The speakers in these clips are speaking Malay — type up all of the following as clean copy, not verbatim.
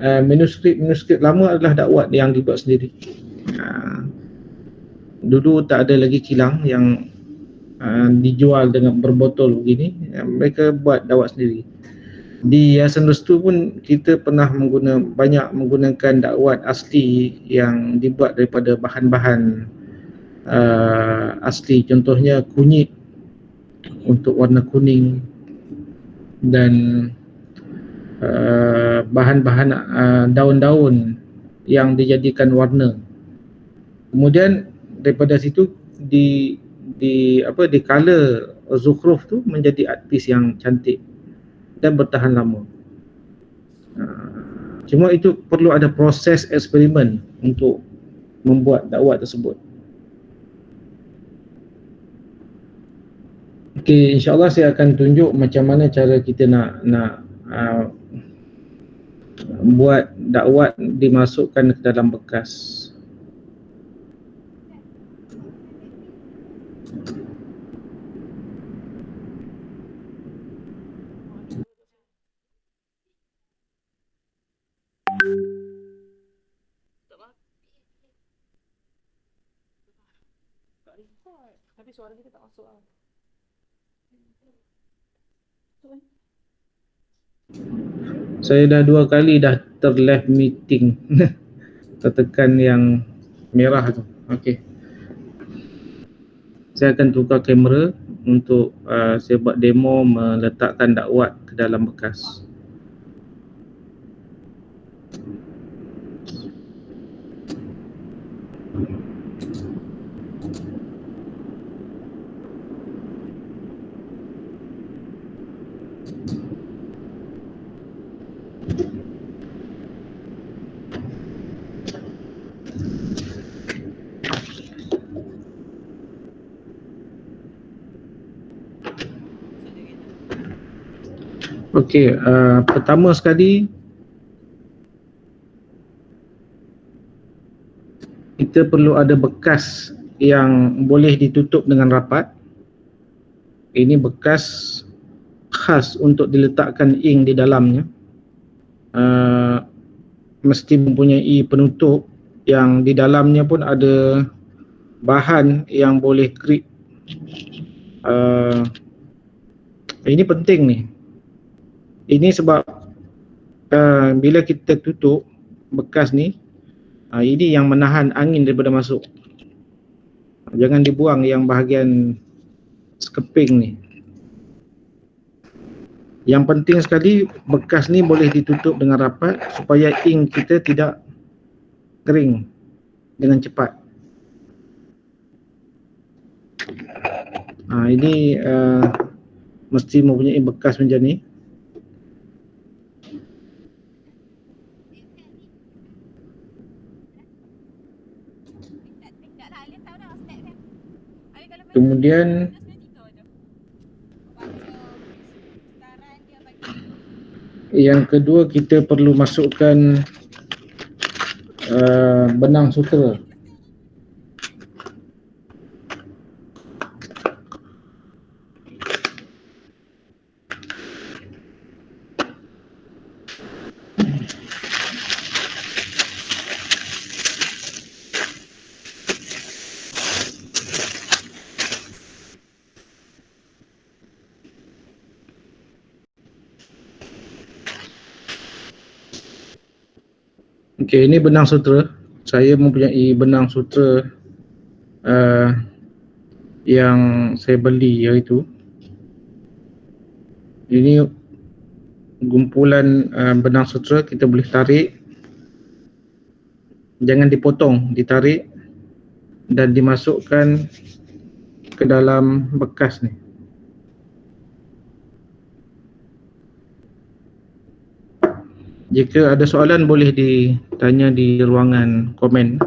manuskrip lama adalah dakwat yang dibuat sendiri. Dulu tak ada lagi kilang yang dijual dengan berbotol begini. Mereka buat dakwat sendiri. Di Yayasan Restu pun kita pernah banyak menggunakan dakwat asli yang dibuat daripada bahan-bahan asli. Contohnya kunyit untuk warna kuning dan bahan-bahan daun-daun yang dijadikan warna. Kemudian daripada situ di color zukhruf tu menjadi art piece yang cantik dan bertahan lama. Cuma itu perlu ada proses eksperimen untuk membuat dakwat tersebut. Okey, insya-Allah saya akan tunjuk macam mana cara kita nak buat dakwat dimasukkan ke dalam bekas. Tapi suara kita tak masuk lah. Saya dah 2 kali dah terleft meeting. Tertekan yang merah tu. Okey. Saya akan tukar kamera untuk saya buat demo meletakkan dakwat ke dalam bekas. Okey, pertama sekali kita perlu ada bekas yang boleh ditutup dengan rapat. Ini bekas khas untuk diletakkan ink di dalamnya. Mesti mempunyai penutup yang di dalamnya pun ada bahan yang boleh grip. Ini penting ni. Ini sebab bila kita tutup bekas ni, ini yang menahan angin daripada masuk. Jangan dibuang yang bahagian sekeping ni. Yang penting sekali bekas ni boleh ditutup dengan rapat supaya ink kita tidak kering dengan cepat. Ini mesti mempunyai bekas macam ni. Kemudian yang kedua, kita perlu masukkan benang sutera. Okey, ini benang sutera. Saya mempunyai benang sutera yang saya beli hari itu. Ini gumpulan benang sutera, kita boleh tarik. Jangan dipotong, ditarik dan dimasukkan ke dalam bekas ni. Jika ada soalan boleh ditanya di ruangan komen.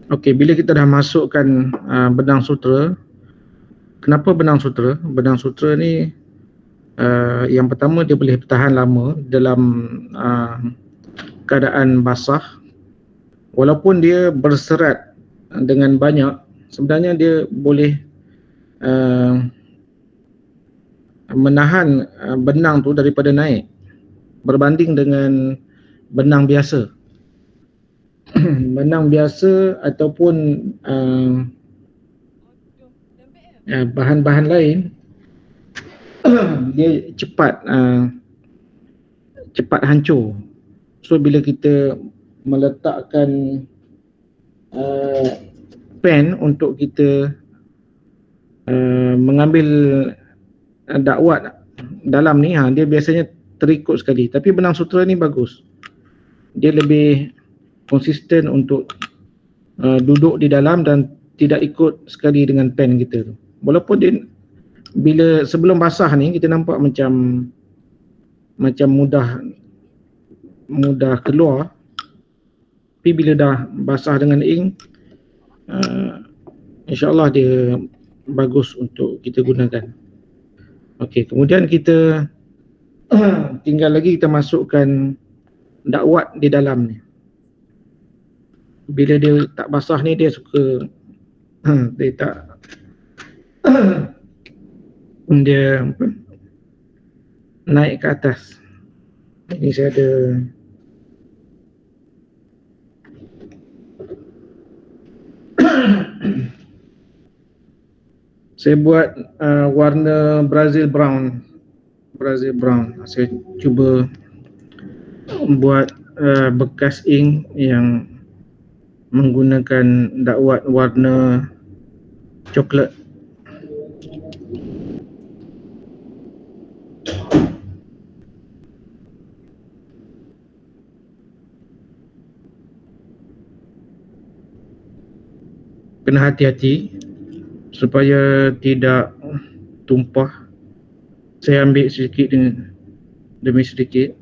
Okey, bila kita dah masukkan benang sutera, kenapa benang sutera? Benang sutera ni yang pertama dia boleh bertahan lama dalam uh, keadaan basah. Walaupun dia berserat dengan banyak, sebenarnya dia boleh uh, menahan benang tu daripada naik berbanding dengan benang biasa. Benang biasa ataupun bahan-bahan lain dia cepat hancur. So bila kita meletakkan pen untuk kita mengambil dakwat dalam ni, dia biasanya terikut sekali. Tapi benang sutera ni bagus, dia lebih konsisten untuk duduk di dalam dan tidak ikut sekali dengan pen kita tu. Walaupun dia bila sebelum basah ni kita nampak macam mudah keluar, tapi bila dah basah dengan ink, insyaAllah dia bagus untuk kita gunakan. Okey, kemudian kita tinggal lagi kita masukkan dakwat di dalam ni. Bila dia tak basah ni dia suka dia tak dia naik ke atas. Ini saya ada saya buat warna Brazil brown. Saya cuba buat bekas ink yang menggunakan dakwat warna coklat. Kena hati-hati supaya tidak tumpah. Saya ambil sedikit demi sedikit.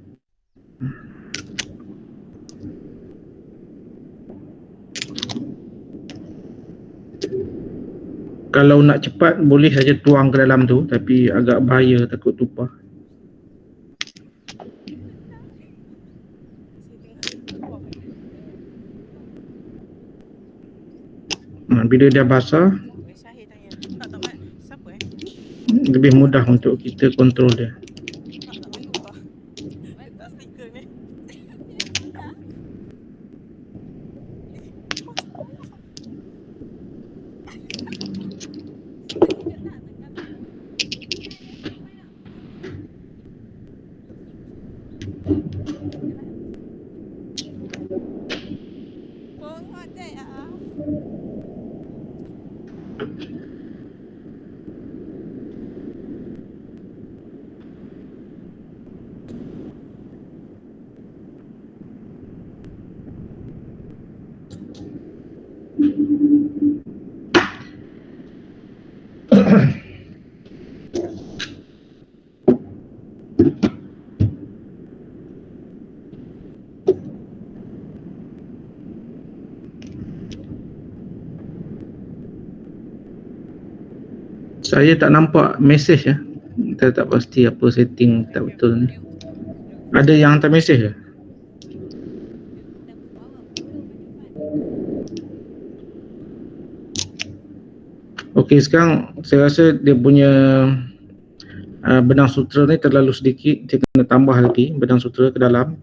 Kalau nak cepat boleh saja tuang ke dalam tu, tapi agak bahaya, takut tumpah. Bila dah basah, lebih mudah untuk kita kontrol dia. Saya tak nampak mesej ya. Saya tak pasti apa setting tak betul ni. Ada yang hantar mesej ke? Okey, sekarang saya rasa dia punya benang sutera ni terlalu sedikit. Kita kena tambah lagi benang sutera ke dalam.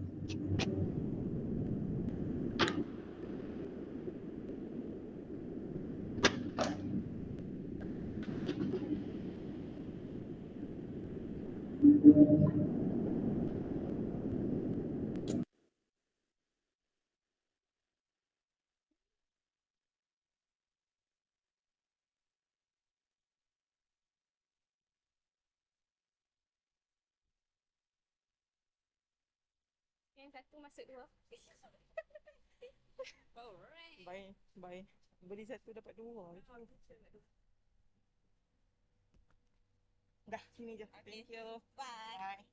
Yang satu masuk dua. Bye. Beli satu dapat dua. Dah, sini je. Thank you. Bye.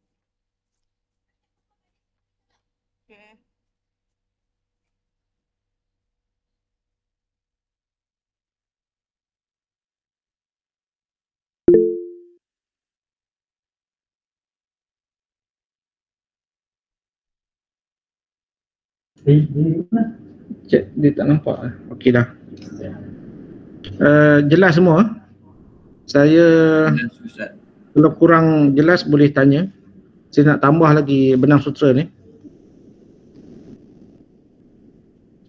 Okay. Cik, dia tak nampak. Okey dah. Jelas semua? Saya kalau kurang jelas boleh tanya. Saya nak tambah lagi benang sutera ni.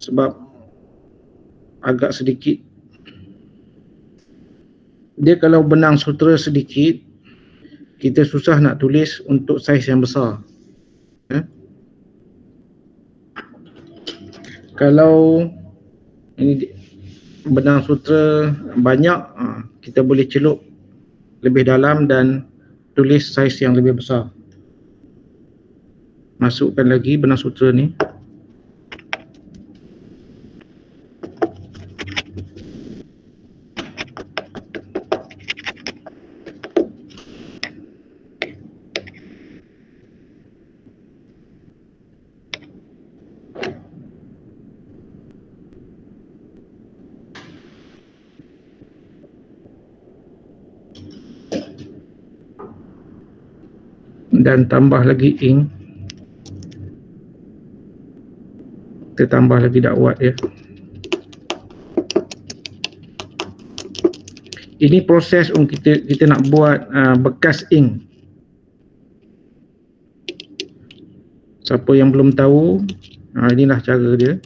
Sebab agak sedikit. Dia kalau benang sutera sedikit, kita susah nak tulis untuk saiz yang besar. Kalau ini benang sutera banyak, kita boleh celup lebih dalam dan tulis saiz yang lebih besar. Masukkan lagi benang sutera ni. Dan tambah lagi ink. Kita tambah lagi dakwat dia. Ini proses kita nak buat bekas ink. Siapa yang belum tahu, inilah cara dia.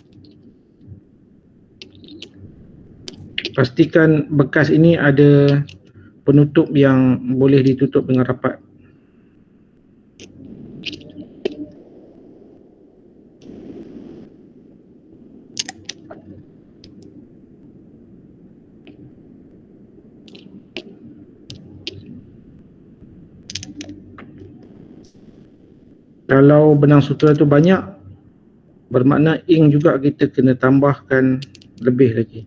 Pastikan bekas ini ada penutup yang boleh ditutup dengan rapat. Kalau benang sutera tu banyak, bermakna ink juga kita kena tambahkan lebih lagi.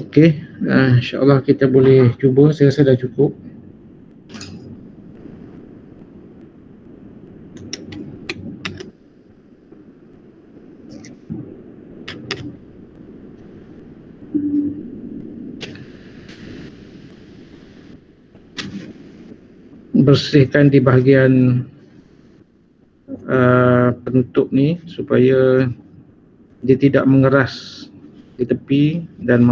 Okey, insyaAllah kita boleh cuba. Saya rasa dah cukup. Bersihkan di bahagian penutup ni supaya dia tidak mengeras di tepi dan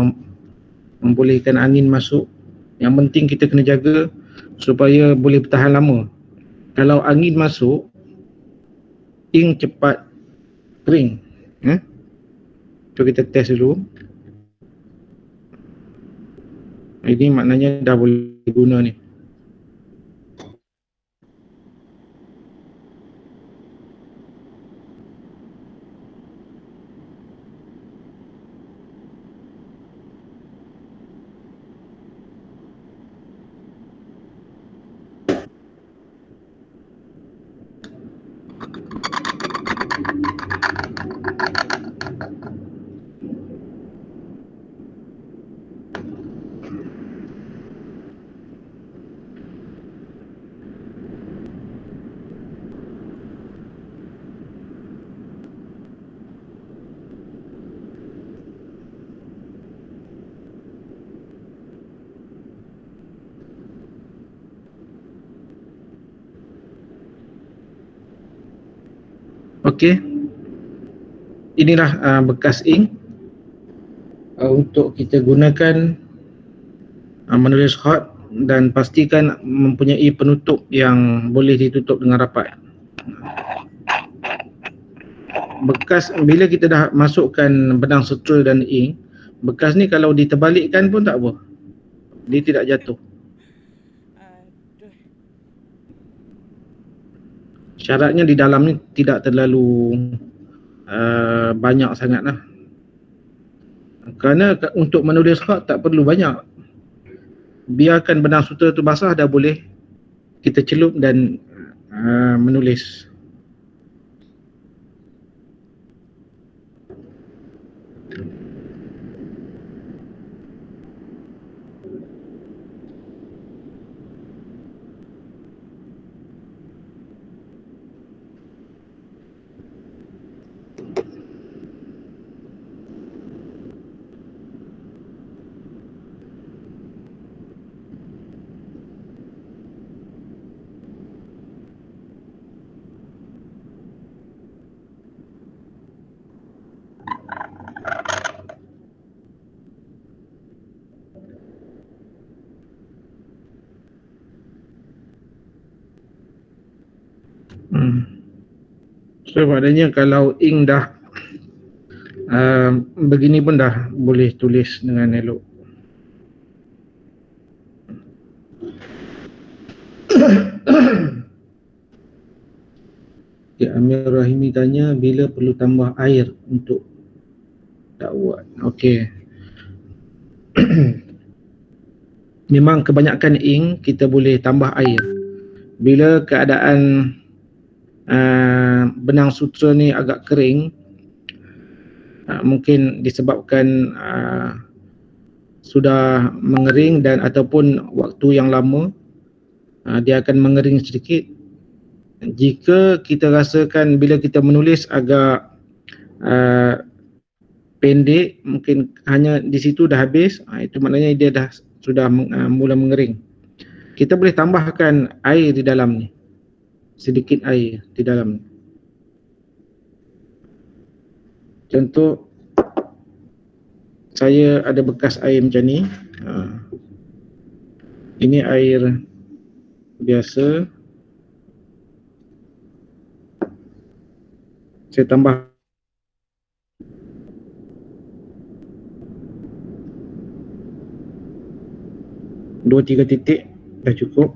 membolehkan angin masuk. Yang penting kita kena jaga supaya boleh bertahan lama. Kalau angin masuk, ink cepat kering. Cuba kita test dulu. Ini maknanya dah boleh guna ni. Okey. Inilah bekas ink untuk kita gunakan menulis hot, dan pastikan mempunyai penutup yang boleh ditutup dengan rapat. Bekas bila kita dah masukkan benang sutera dan ink, bekas ni kalau diterbalikkan pun tak apa. Dia tidak jatuh. Aduh. Syaratnya di dalam ni tidak terlalu banyak sangatlah. Kerana untuk menulis hot tak perlu banyak. Biarkan benang sutera tu basah dah boleh kita celup dan menulis. So maknanya kalau ink dah begini pun dah boleh tulis dengan elok. Ya, Amir Rahimi tanya bila perlu tambah air untuk dakwat. Okey. Memang kebanyakan ink kita boleh tambah air. Bila keadaan benang sutera ni agak kering, mungkin disebabkan sudah mengering dan ataupun waktu yang lama, dia akan mengering sedikit. Jika kita rasakan bila kita menulis agak pendek, mungkin hanya di situ dah habis, itu maknanya dia dah sudah mula mengering. Kita boleh tambahkan air di dalam ni, sedikit air di dalam ni. Contoh, saya ada bekas air macam ni. Ini air biasa. Saya tambah 2-3 titik, dah cukup.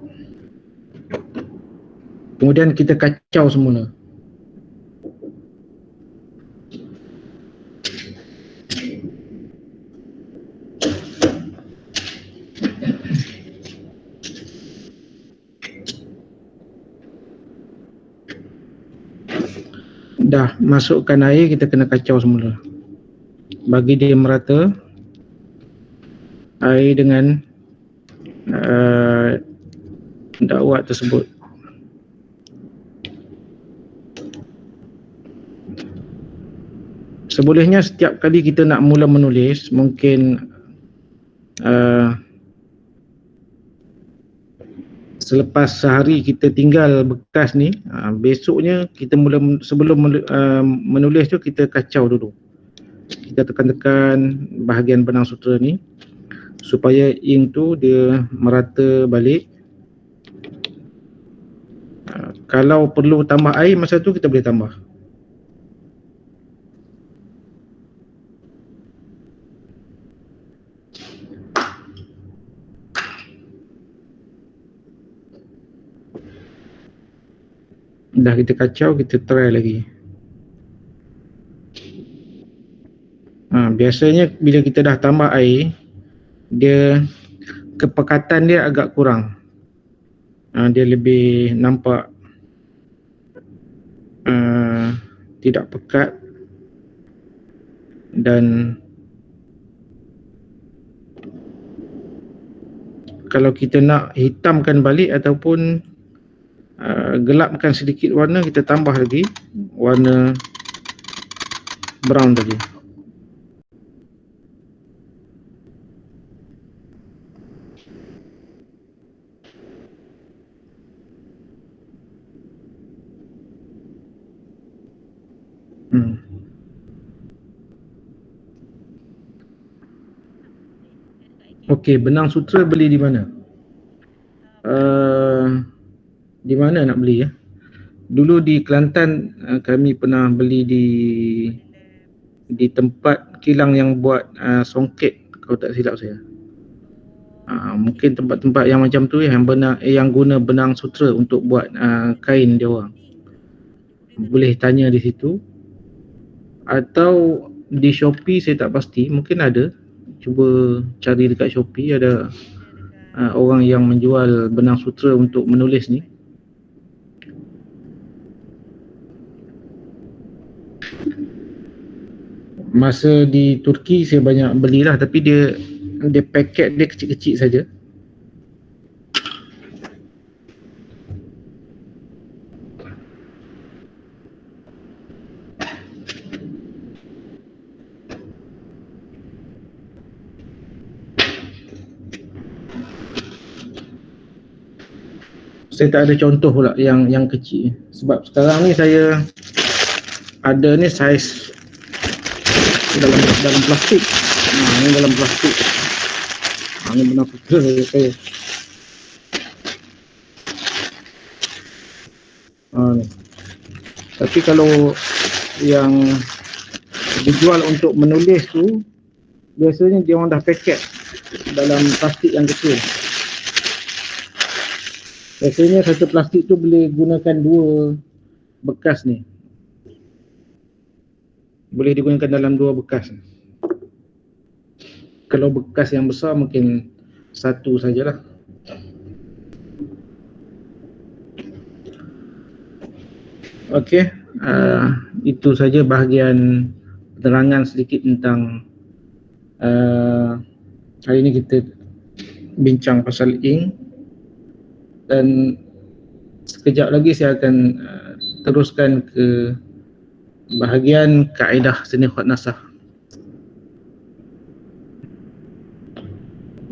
Kemudian kita kacau semula. Dah masukkan air, kita kena kacau semula. Bagi dia merata air dengan dakwat tersebut. Sebolehnya setiap kali kita nak mula menulis, mungkin selepas sehari kita tinggal bekas ni, besoknya kita mula, sebelum menulis tu kita kacau dulu. Kita tekan-tekan bahagian benang sutera ni supaya ink tu dia merata balik. Kalau perlu tambah air masa tu kita boleh tambah. Dah kita kacau, kita try lagi. Biasanya bila kita dah tambah air, dia kepekatan dia agak kurang. Dia lebih nampak tidak pekat dan kalau kita nak hitamkan balik ataupun gelapkan sedikit warna, kita tambah lagi warna brown tadi. Okey, benang sutera beli di mana? Di mana nak beli ya? Dulu di Kelantan kami pernah beli di tempat kilang yang buat songket, kalau tak silap saya. Mungkin tempat-tempat yang macam tu yang guna benang sutera untuk buat kain dia orang. Boleh tanya di situ. Atau di Shopee saya tak pasti, mungkin ada. Cuba cari dekat Shopee, ada orang yang menjual benang sutera untuk menulis ni. Masa di Turki saya banyak belilah, tapi dia paket dia kecil-kecil saja. Saya tak ada contoh pula yang kecil, sebab sekarang ni saya ada ni saiz dalam plastik. Ini dalam plastik. Ini benang sutera saya. Ni. Tapi kalau yang dijual untuk menulis tu, biasanya dia orang dah paket dalam plastik yang kecil. Biasanya satu plastik tu boleh gunakan 2 bekas ni. Boleh digunakan dalam 2 bekas. Kalau bekas yang besar mungkin 1 sajalah. Okey, itu saja bahagian penerangan sedikit tentang hari ini kita bincang pasal ink, dan sekejap lagi saya akan teruskan ke bahagian kaedah seni khat nasakh.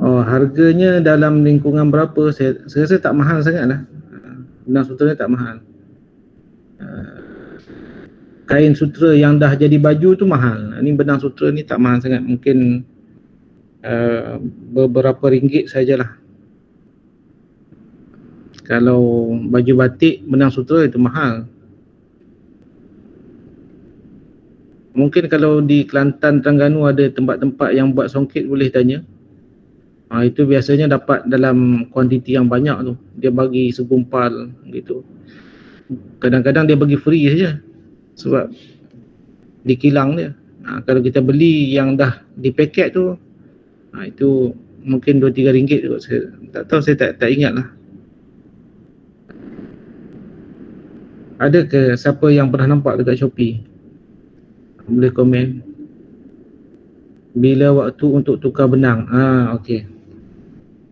Harganya dalam lingkungan berapa? Saya rasa tak mahal sangatlah. Benang sutera tak mahal. Kain sutera yang dah jadi baju tu mahal. Ini benang sutera ni tak mahal sangat. Mungkin beberapa ringgit sajalah. Kalau baju batik benang sutera itu mahal. Mungkin kalau di Kelantan, Terengganu ada tempat-tempat yang buat songket, boleh tanya. Itu biasanya dapat dalam kuantiti yang banyak tu. Dia bagi segumpal gitu. Kadang-kadang dia bagi free saja sebab dikilang dia. Kalau kita beli yang dah dipaket tu, itu mungkin 2-3 ringgit tu. Saya tak tahu, saya tak ingat lah. Ada ke siapa yang pernah nampak dekat Shopee? Boleh komen. Bila waktu untuk tukar benang? Okey.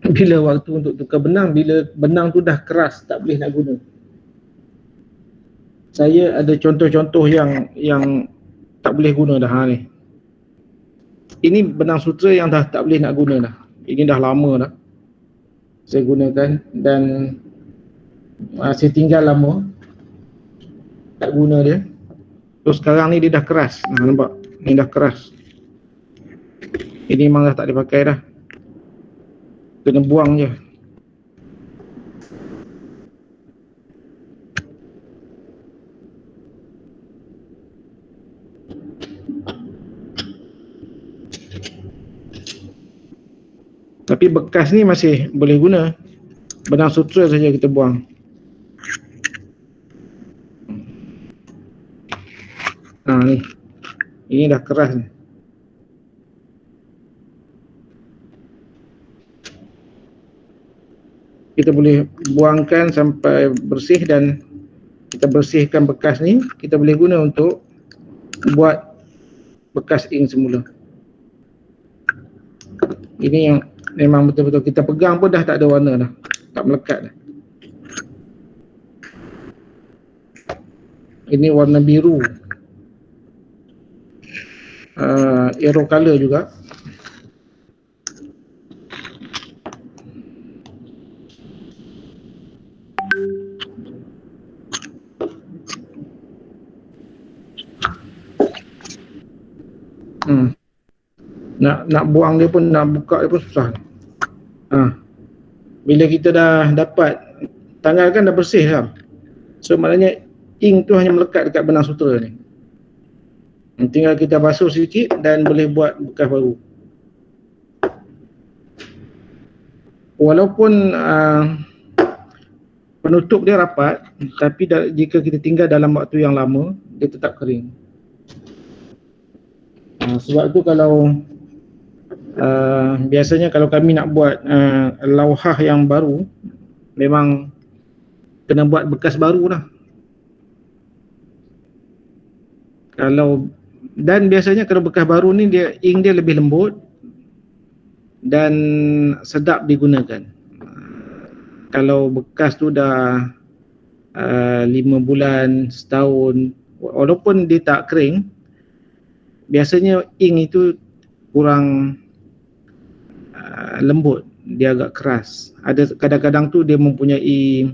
Bila waktu untuk tukar benang? Bila benang tu dah keras, tak boleh nak guna. Saya ada contoh-contoh yang tak boleh guna dah ni. Ini benang sutera yang dah tak boleh nak guna dah. Ini dah lama dah saya gunakan, dan saya tinggal lama tak guna dia. Terus sekarang ni dia dah keras. Nampak? Ni dah keras. Ini memang dah tak dipakai dah. Kena buang je. Tapi bekas ni masih boleh guna. Benang sutera saja kita buang. Ni. Ini dah keras ni. Kita boleh buangkan sampai bersih, dan kita bersihkan bekas ni, kita boleh guna untuk buat bekas ink semula. Ini yang memang betul-betul kita pegang pun dah tak ada warna dah, tak melekat dah. Ini warna biru, aero color juga. Nak buang dia pun, nak buka dia pun susah. Bila kita dah dapat, tangan kan dah bersih kan, so maknanya ink tu hanya melekat dekat benang sutera ni. Tinggal kita basuh sikit dan boleh buat bekas baru. Walaupun penutup dia rapat, tapi jika kita tinggal dalam waktu yang lama, dia tetap kering. Sebab tu kalau biasanya kalau kami nak buat lauhah yang baru, memang kena buat bekas baru lah. Dan biasanya kalau bekas baru ni, ink dia lebih lembut dan sedap digunakan. Kalau bekas tu dah 5 bulan, setahun, walaupun dia tak kering, biasanya ink itu kurang lembut, dia agak keras. Ada kadang-kadang tu dia mempunyai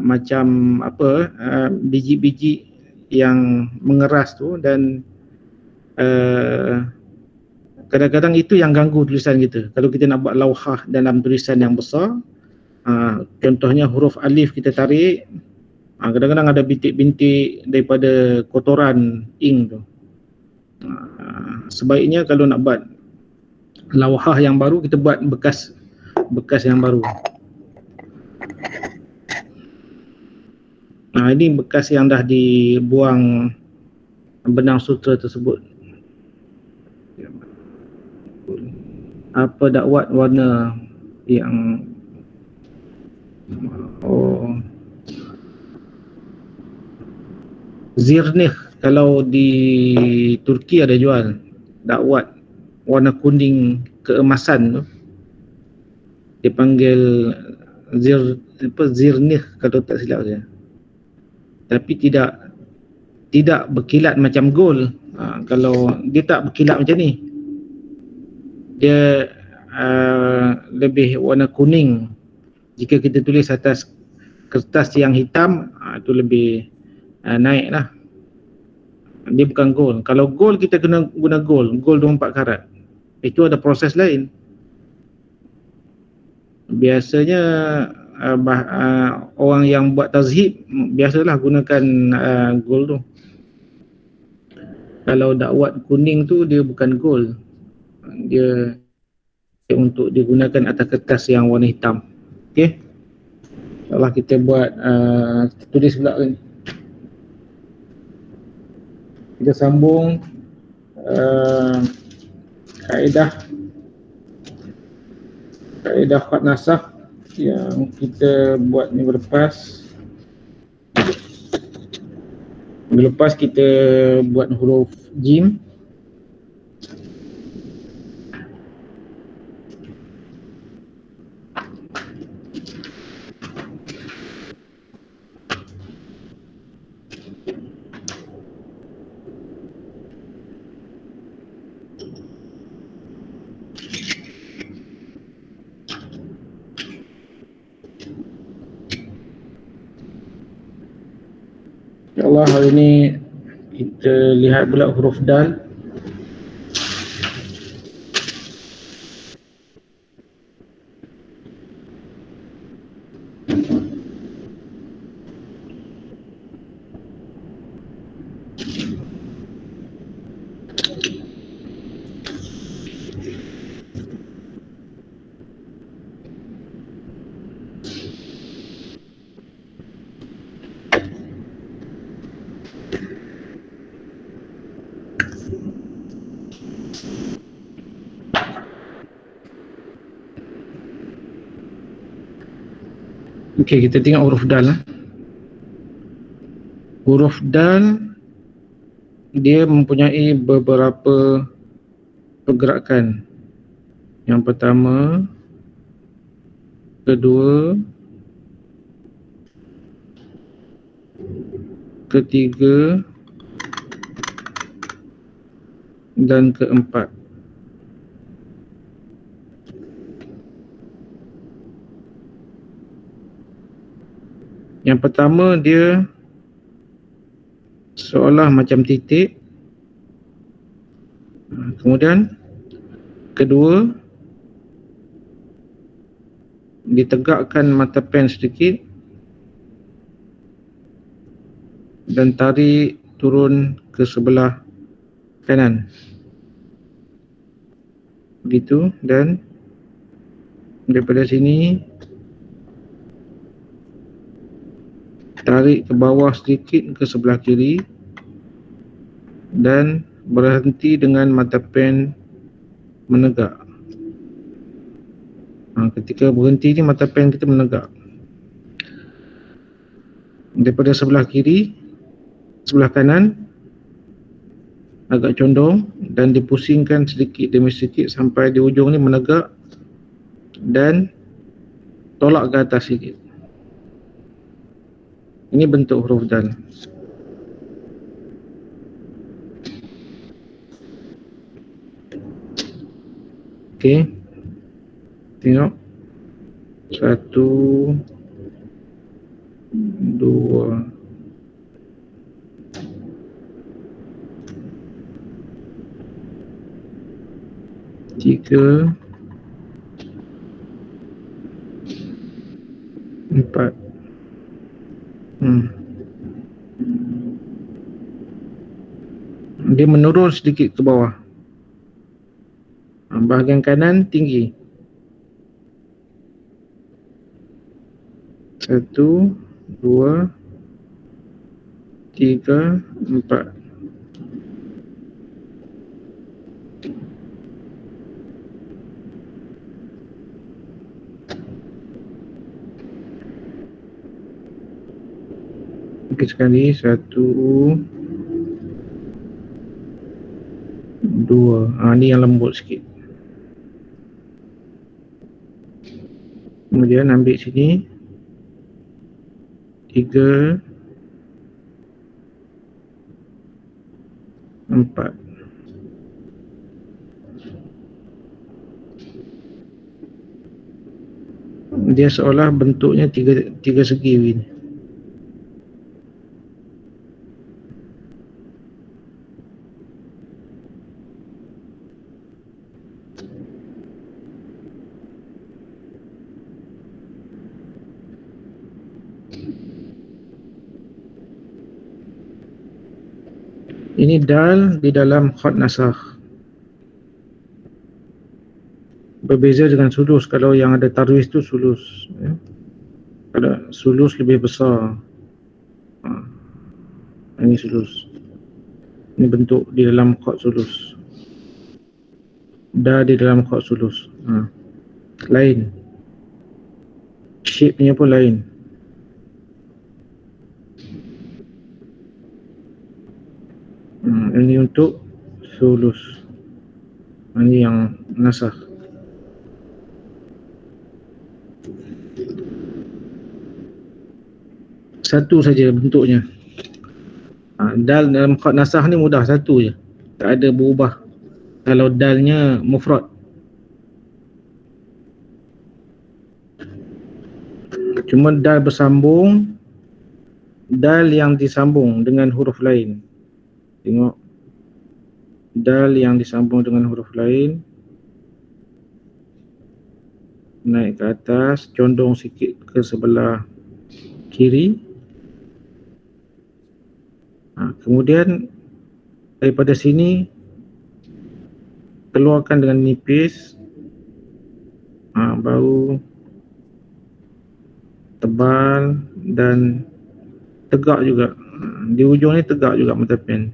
macam biji-biji yang mengeras tu, dan kadang-kadang itu yang ganggu tulisan kita. Kalau kita nak buat lauhah dalam tulisan yang besar, contohnya huruf alif kita tarik, Kadang-kadang ada bintik-bintik daripada kotoran ink tu. Sebaiknya kalau nak buat lawhah yang baru, kita buat bekas yang baru. Ini bekas yang dah dibuang benang sutra tersebut. Apa dakwat warna yang zirnih, kalau di Turki ada jual dakwat warna kuning keemasan tu, dipanggil zirnih kalau tak silap saya, tapi tidak berkilat macam gold. Kalau dia tak berkilat macam ni, dia lebih warna kuning. Jika kita tulis atas kertas yang hitam, itu lebih naik lah. Dia bukan gold. Kalau gold kita kena guna gold 24 karat. Itu ada proses lain. Biasanya orang yang buat tazhib biasalah gunakan gold tu. Kalau dakwat kuning tu dia bukan gold. Dia untuk digunakan atas kertas yang warna hitam. Okey. InsyaAllah kita buat kita tulis pula kan. Kita sambung kaedah khat nasakh yang kita buat minggu lepas. Minggu lepas kita buat huruf jim. InsyaAllah hari ini kita lihat pula huruf dal. Okey, kita tengok huruf dal. Huruf dal dia mempunyai beberapa pergerakan. Yang pertama, kedua, ketiga dan keempat. Yang pertama dia seolah macam titik. Kemudian kedua, ditegakkan mata pen sedikit dan tarik turun ke sebelah kanan. Begitu, dan daripada sini tarik ke bawah sedikit ke sebelah kiri dan berhenti dengan mata pen menegak. Ketika berhenti ni mata pen kita menegak. Daripada sebelah kiri, sebelah kanan agak condong dan dipusingkan sedikit demi sedikit sampai di ujung ni menegak dan tolak ke atas sikit. Ini bentuk huruf dal. Okey. Tengok. 1 2 3 4. dia menurun sedikit ke bawah. Bahagian kanan tinggi. 1, 2, 3, 4. Okey, sekali. 1, 2. Ni yang lembut sikit. Kemudian ambil sini 3, 4. Dia seolah bentuknya tiga segi begini. Ini dal di dalam khat nasakh. Berbeza dengan sulus. Kalau yang ada tarwis tu sulus, ya. Kalau sulus lebih besar. Ini sulus. Ini bentuk di dalam khat sulus. Dal di dalam khat sulus. Lain. Shape-nya pun lain. Ini untuk sulus. Ini yang nasakh. Satu saja bentuknya. Dal dalam khat nasakh ni mudah, satu je. Tak ada berubah. Kalau dalnya mufrad. Cuma dal bersambung, dal yang disambung dengan huruf lain. Tengok. Dal yang disambung dengan huruf lain. Naik ke atas, condong sikit ke sebelah kiri. Kemudian daripada sini keluarkan dengan nipis. Baru tebal dan tegak juga. Di ujung ni tegak juga mata pen.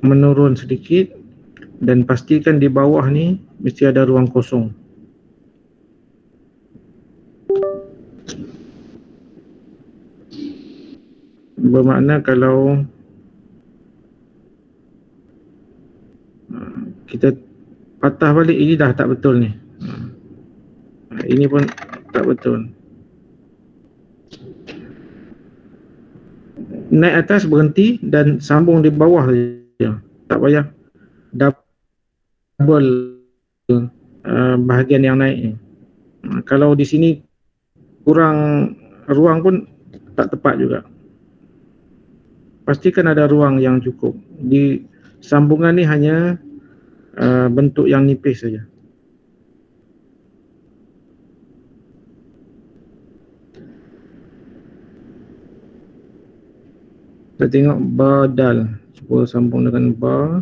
Menurun sedikit dan pastikan di bawah ni mesti ada ruang kosong. Bermakna kalau kita patah balik, ini dah tak betul ni. Ini pun tak betul. Naik atas, berhenti dan sambung di bawah saja. Tak payah double bahagian yang naik ni. Kalau di sini kurang ruang pun tak tepat juga. Pastikan ada ruang yang cukup. Di sambungan ni hanya bentuk yang nipis saja. Kita tengok ba dal. Cuba sambung dengan ba.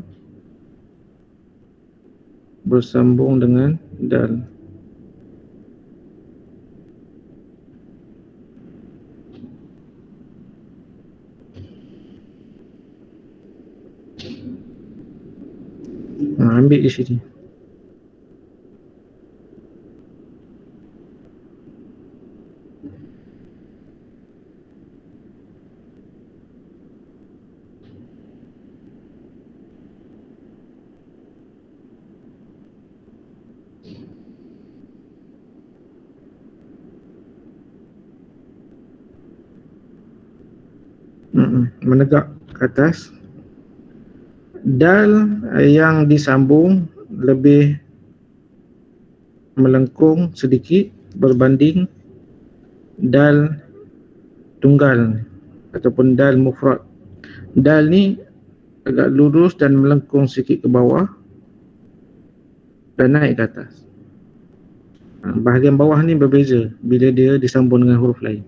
Bersambung dengan dal. Ambil di sini. Menegak ke atas. Dal yang disambung lebih melengkung sedikit berbanding dal tunggal ataupun dal mufrad. Dal ni agak lurus dan melengkung sikit ke bawah dan naik ke atas. Bahagian bawah ni berbeza bila dia disambung dengan huruf lain.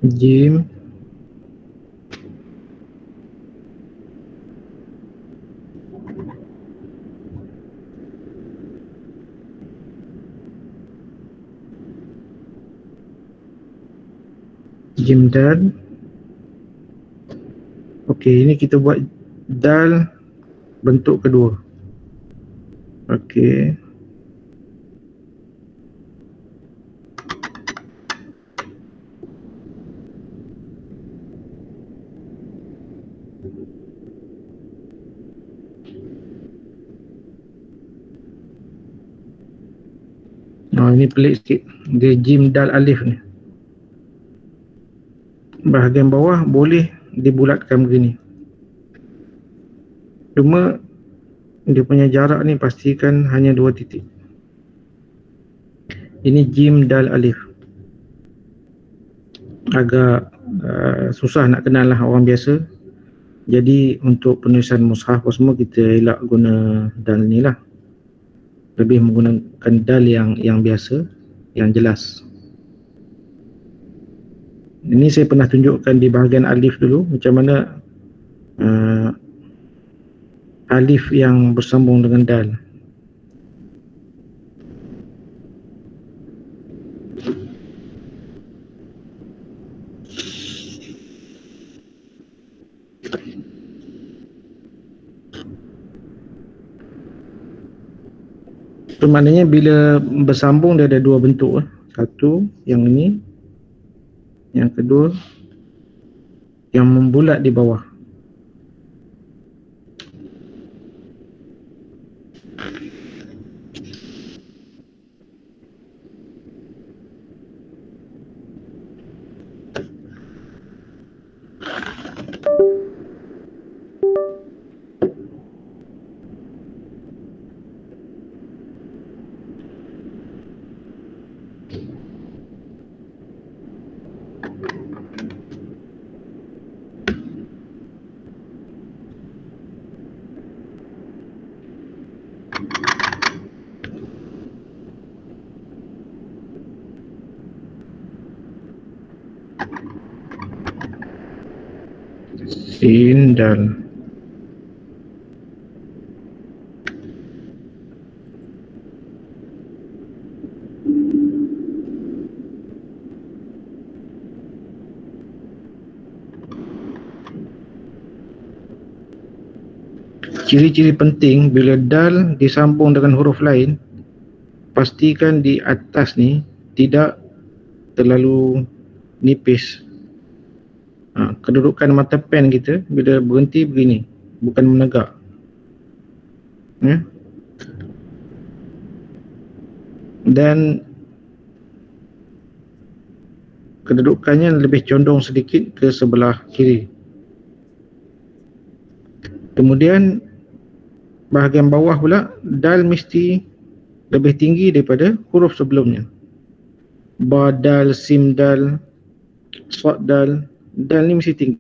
Jim Jim dal. Okey, ini kita buat dal bentuk kedua. Okey. Oh, ini pelik sikit. Dia jim dal alif ni. Bahagian bawah boleh dibulatkan begini. Cuma dia punya jarak ni pastikan hanya 2 titik. Ini jim dal alif. Agak susah nak kenal lah orang biasa. Jadi untuk penulisan mushaf semua kita elak guna dal ni lah. Lebih menggunakan dal yang biasa, yang jelas. Ini saya pernah tunjukkan di bahagian alif dulu, macam mana alif yang bersambung dengan dal. Itu maknanya bila bersambung dia ada 2 bentuk. Satu yang ini, yang kedua yang membulat di bawah. Sin dal. Ciri-ciri penting bila dal disambung dengan huruf lain, pastikan di atas ni tidak terlalu nipis. Kedudukan mata pen kita bila berhenti begini, bukan menegak. Dan kedudukannya lebih condong sedikit ke sebelah kiri. Kemudian bahagian bawah pula, dal mesti lebih tinggi daripada huruf sebelumnya. Ba dal, sim dal, sad dal. Dal ni mesti tinggi.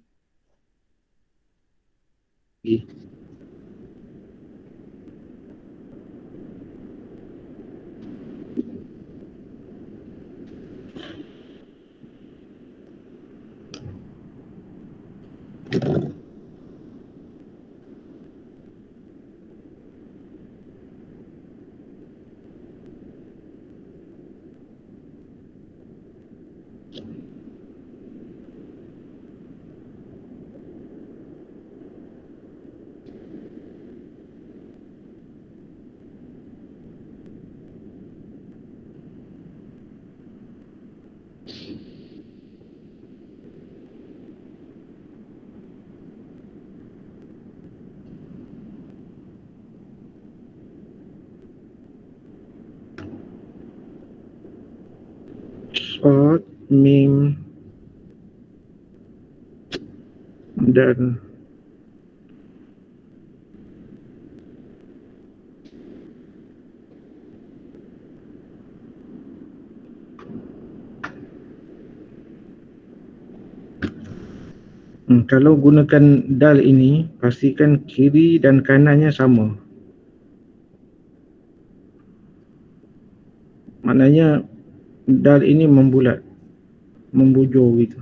Sad, mim, dan kalau gunakan dal ini, pastikan kiri dan kanannya sama. Maknanya dal ini membulat, membujur gitu.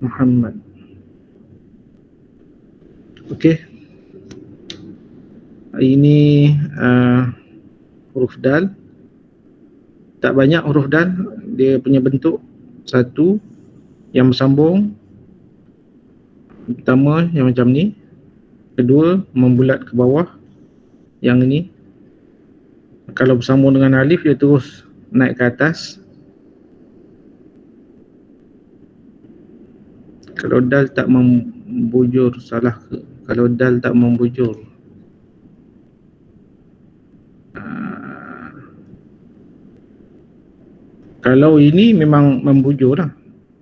Muhammad. Okey. Ini huruf dal. Tak banyak huruf dal, dia punya bentuk satu yang bersambung. Pertama yang macam ni, kedua membulat ke bawah, yang ini. Kalau bersambung dengan alif dia terus naik ke atas. Kalau dal tak membujur, salah ke? Kalau dal tak membujur, kalau ini memang membujur lah.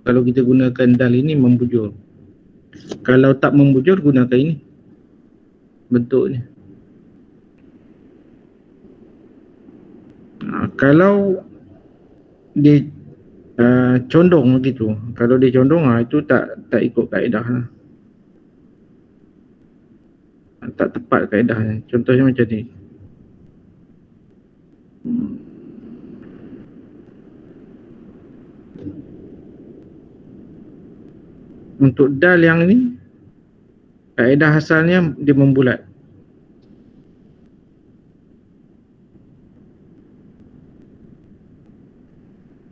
Kalau kita gunakan dal ini membujur. Kalau tak membujur, gunakan ini bentuknya. Kalau dia condong begitu, kalau dia condong itu tak ikut kaedah lah. Tak tepat kaedahnya. Contohnya macam ni. Untuk dal yang ni, kaedah asalnya dia membulat.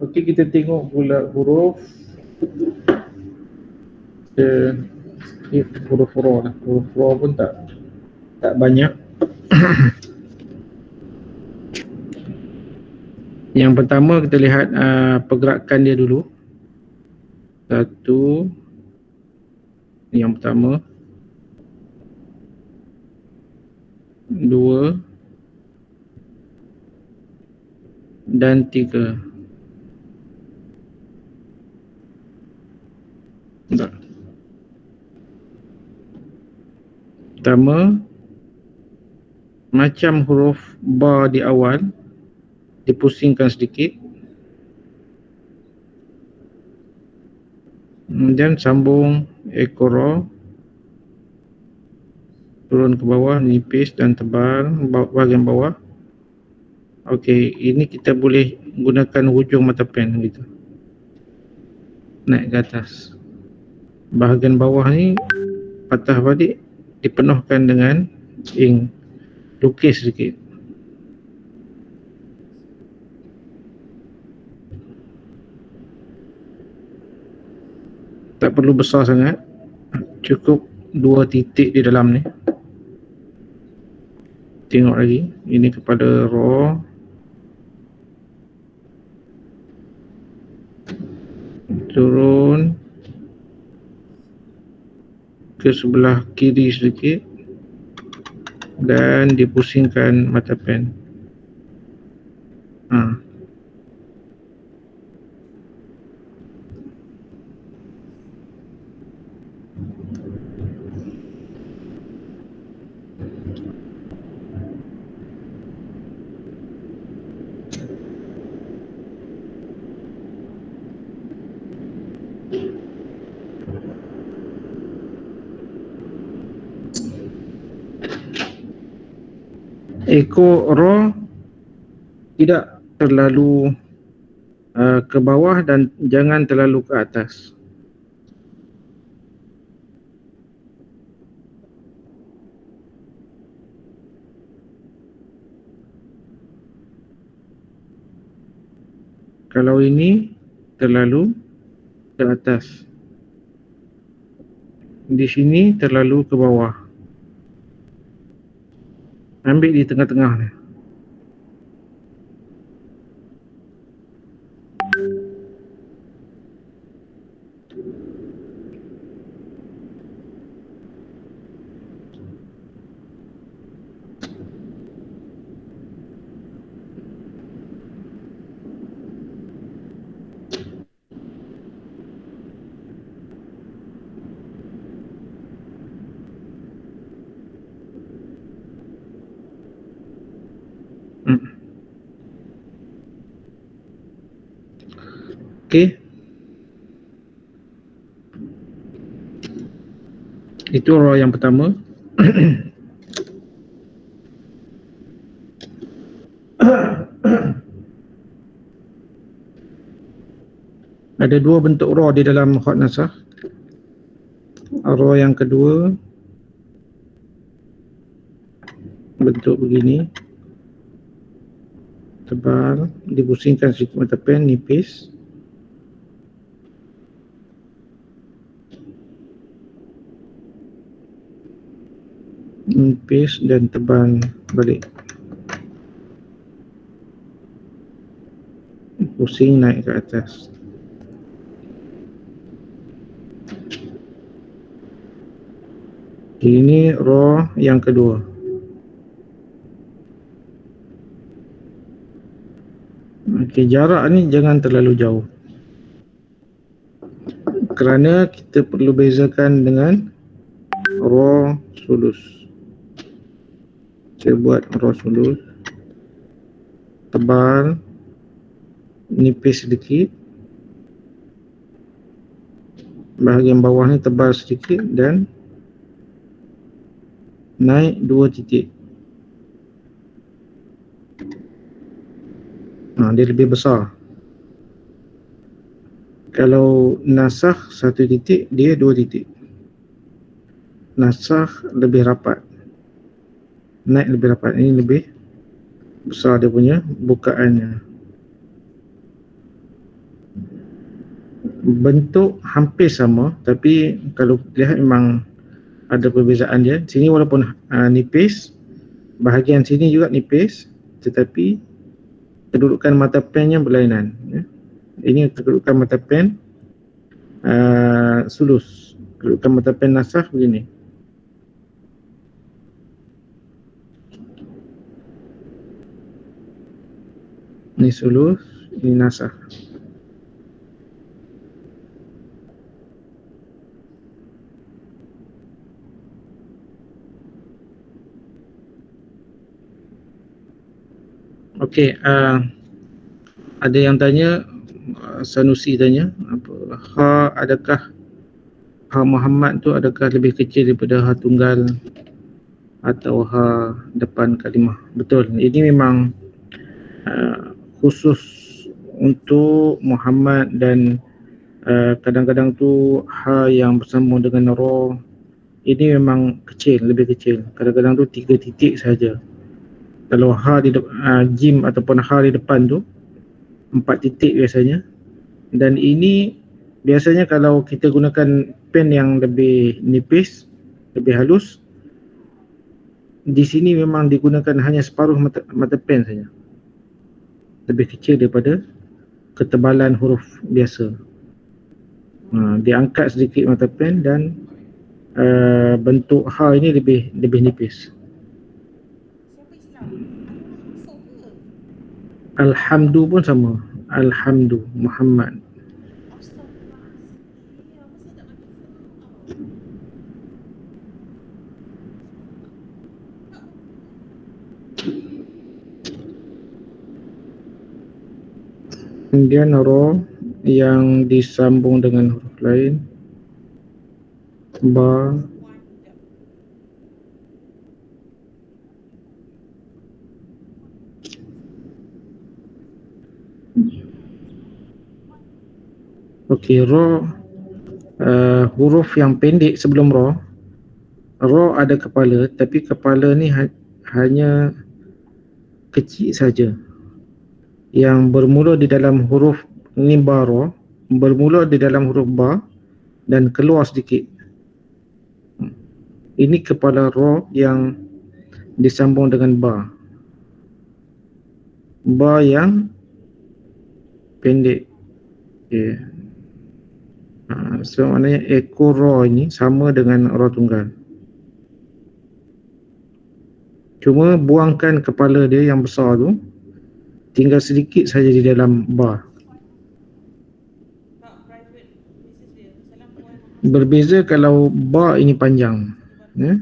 Okey, kita tengok pula huruf huruf ra lah. Huruf ra pun tak banyak. Yang pertama kita lihat pergerakan dia dulu. Satu, yang pertama. Dua dan tiga. Pertama, macam huruf ba di awal, dipusingkan sedikit, kemudian sambung ekor ra, turun ke bawah, nipis dan tebal bahagian bawah. Okey, ini kita boleh gunakan hujung mata pen gitu, naik ke atas. Bahagian bawah ni patah balik, dipenuhkan dengan ink, lukis sedikit. Tak perlu besar sangat, cukup 2 titik di dalam ni. Tengok lagi, ini kepada ra, turun ke sebelah kiri sedikit dan dipusingkan mata pen. Ekor ra tidak terlalu ke bawah dan jangan terlalu ke atas. Kalau ini terlalu ke atas, di sini terlalu ke bawah. Ambil di tengah-tengah ni. Okey. Itu ra yang pertama. Ada 2 bentuk ra di dalam khat nasakh. Roh yang kedua bentuk begini, tebal, dipusingkan sedikit mata pen, nipis. Nipis dan tebal balik. Pusing naik ke atas. Ini roh yang kedua. Okey, jarak ni jangan terlalu jauh. Kerana kita perlu bezakan dengan roh sulus. Saya buat roh sulus. Tebal, nipis sedikit. Bahagian bawah ni tebal sedikit dan naik 2 titik. Dia lebih besar. Kalau nasakh 1 titik, dia 2 titik. Nasakh lebih rapat, naik lebih rapat. Ini lebih besar dia punya bukaannya. Bentuk hampir sama, tapi kalau lihat memang ada perbezaan dia. Sini walaupun nipis, bahagian sini juga nipis, tetapi kedudukan mata pennya berlainan, ya. Ini kedudukan mata pen sulus. Kedudukan mata pen nasakh begini. Ini sulus, ini nasakh. Okey, ada yang tanya, Sanusi tanya, adakah ha Muhammad tu adakah lebih kecil daripada ha tunggal atau ha depan kalimah? Betul. Ini memang khusus untuk Muhammad dan kadang-kadang tu ha yang bersambung dengan roh ini memang kecil, lebih kecil. Kadang-kadang tu 3 titik saja. Kalau ha di jim ataupun ha di depan tu 4 titik biasanya. Dan ini biasanya kalau kita gunakan pen yang lebih nipis, lebih halus, di sini memang digunakan hanya separuh mata pen saja. Lebih kecil daripada ketebalan huruf biasa. Diangkat sedikit mata pen dan bentuk ha ini lebih nipis. Alhamdu pun sama. Alhamdu Muhammad. Kemudian roh yang disambung dengan huruf lain, ba, okey, roh huruf yang pendek sebelum roh ada kepala, tapi kepala ni hanya kecil saja. Yang bermula di dalam huruf ni ba roh, bermula di dalam huruf ba dan keluar sedikit. Ini kepala roh yang disambung dengan ba. Ba yang pendek. Okay. So maknanya ekor roh ini sama dengan roh tunggal. Cuma buangkan kepala dia yang besar tu, tinggal sedikit saja di dalam ba. Berbeza kalau ba ini panjang, ya?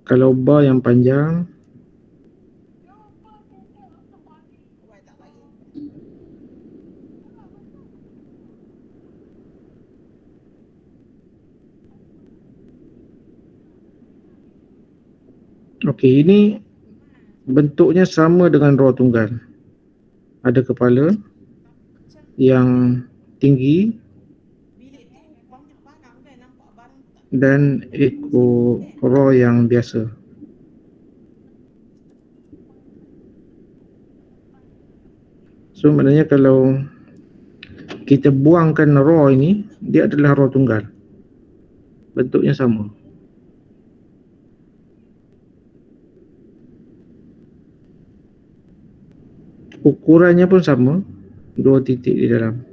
Kalau ba yang panjang, okey, ini bentuknya sama dengan roh tunggal. Ada kepala yang tinggi dan ekor raw yang biasa. So maknanya kalau kita buangkan raw ini, dia adalah raw tunggal. Bentuknya sama. Ukurannya pun sama, 2 titik di dalam.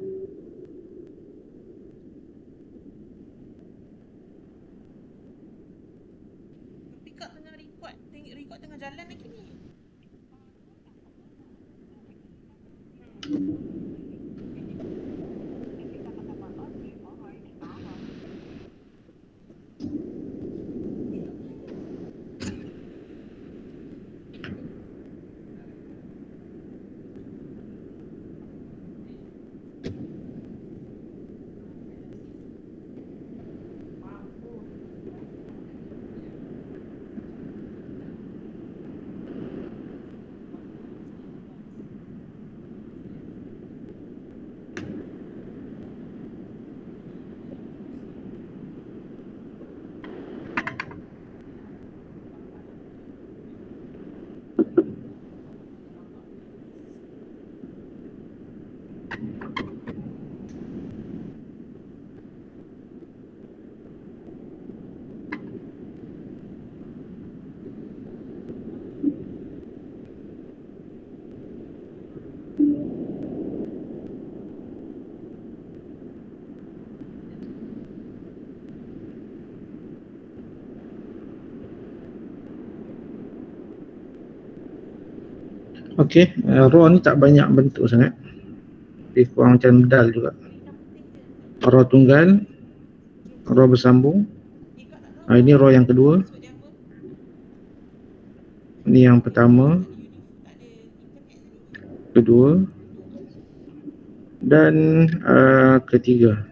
Tapi Kak tengah record tengah jalan lagi ni. Okey, raw ni tak banyak bentuk sangat. Dia kurang macam medal juga. Raw tunggal, raw bersambung. Ini raw yang kedua. Sebab dia apa? Ini yang pertama, Tak ada internet. kedua dan ketiga.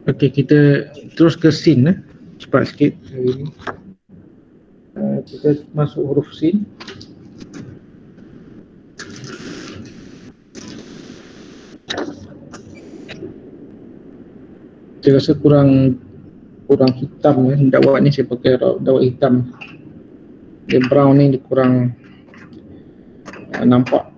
Okey, kita terus ke scene cepat sikit hari ni. Kita masuk huruf sin. Saya rasa kurang hitam dakwah ni. Saya pakai dakwah hitam. Dia brown ni dia kurang nampak.